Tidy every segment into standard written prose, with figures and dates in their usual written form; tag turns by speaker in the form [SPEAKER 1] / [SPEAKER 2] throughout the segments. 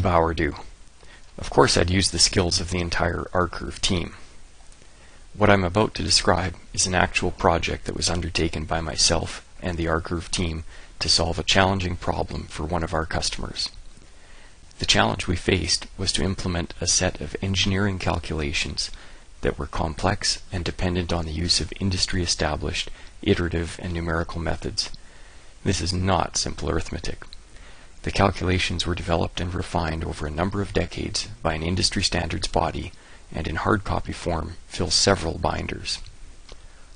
[SPEAKER 1] Bauer do? Of course I'd use the skills of the entire Arcurve team. What I'm about to describe is an actual project that was undertaken by myself and the Arcurve team to solve a challenging problem for one of our customers. The challenge we faced was to implement a set of engineering calculations that were complex and dependent on the use of industry-established iterative and numerical methods. This is not simple arithmetic. The calculations were developed and refined over a number of decades by an industry standards body and in hard copy form fill several binders.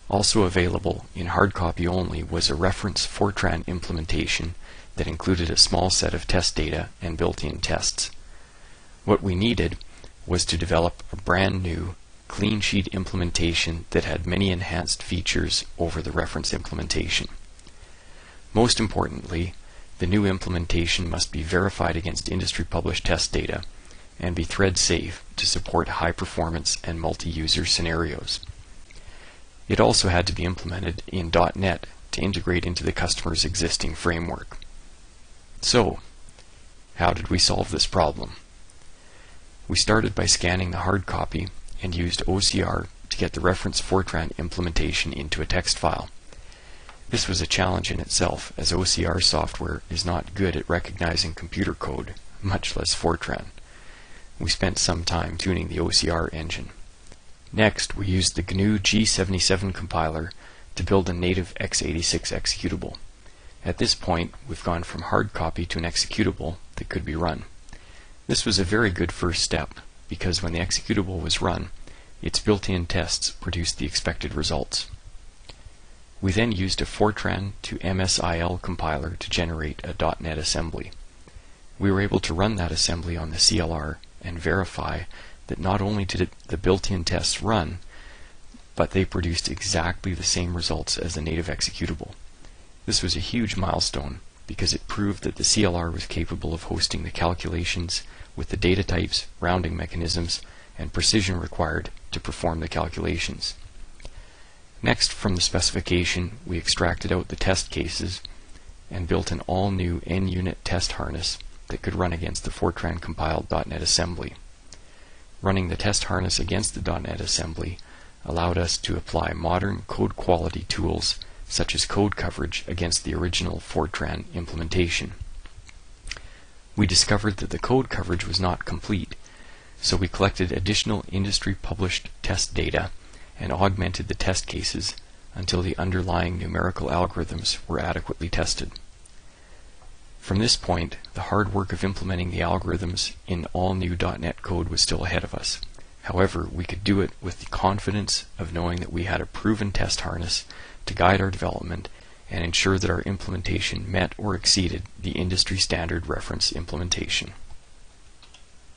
[SPEAKER 1] Also available in hard copy only was a reference Fortran implementation that included a small set of test data and built-in tests. What we needed was to develop a brand new clean sheet implementation that had many enhanced features over the reference implementation. Most importantly, the new implementation must be verified against industry-published test data and be thread-safe to support high-performance and multi-user scenarios. It also had to be implemented in .NET to integrate into the customer's existing framework. So, how did we solve this problem? We started by scanning the hard copy and used OCR to get the reference Fortran implementation into a text file. This was a challenge in itself, as OCR software is not good at recognizing computer code, much less Fortran. We spent some time tuning the OCR engine. Next, we used the GNU G77 compiler to build a native x86 executable. At this point, we've gone from hard copy to an executable that could be run. This was a very good first step, because when the executable was run, its built-in tests produced the expected results. We then used a Fortran to MSIL compiler to generate a .NET assembly. We were able to run that assembly on the CLR and verify that not only did the built-in tests run, but they produced exactly the same results as the native executable. This was a huge milestone because it proved that the CLR was capable of hosting the calculations with the data types, rounding mechanisms, and precision required to perform the calculations. Next, from the specification, we extracted out the test cases and built an all-new N-unit test harness that could run against the Fortran compiled .NET assembly. Running the test harness against the .NET assembly allowed us to apply modern code quality tools such as code coverage against the original Fortran implementation. We discovered that the code coverage was not complete, so we collected additional industry-published test data and augmented the test cases until the underlying numerical algorithms were adequately tested. From this point, the hard work of implementing the algorithms in all new .NET code was still ahead of us. However, we could do it with the confidence of knowing that we had a proven test harness to guide our development and ensure that our implementation met or exceeded the industry standard reference implementation.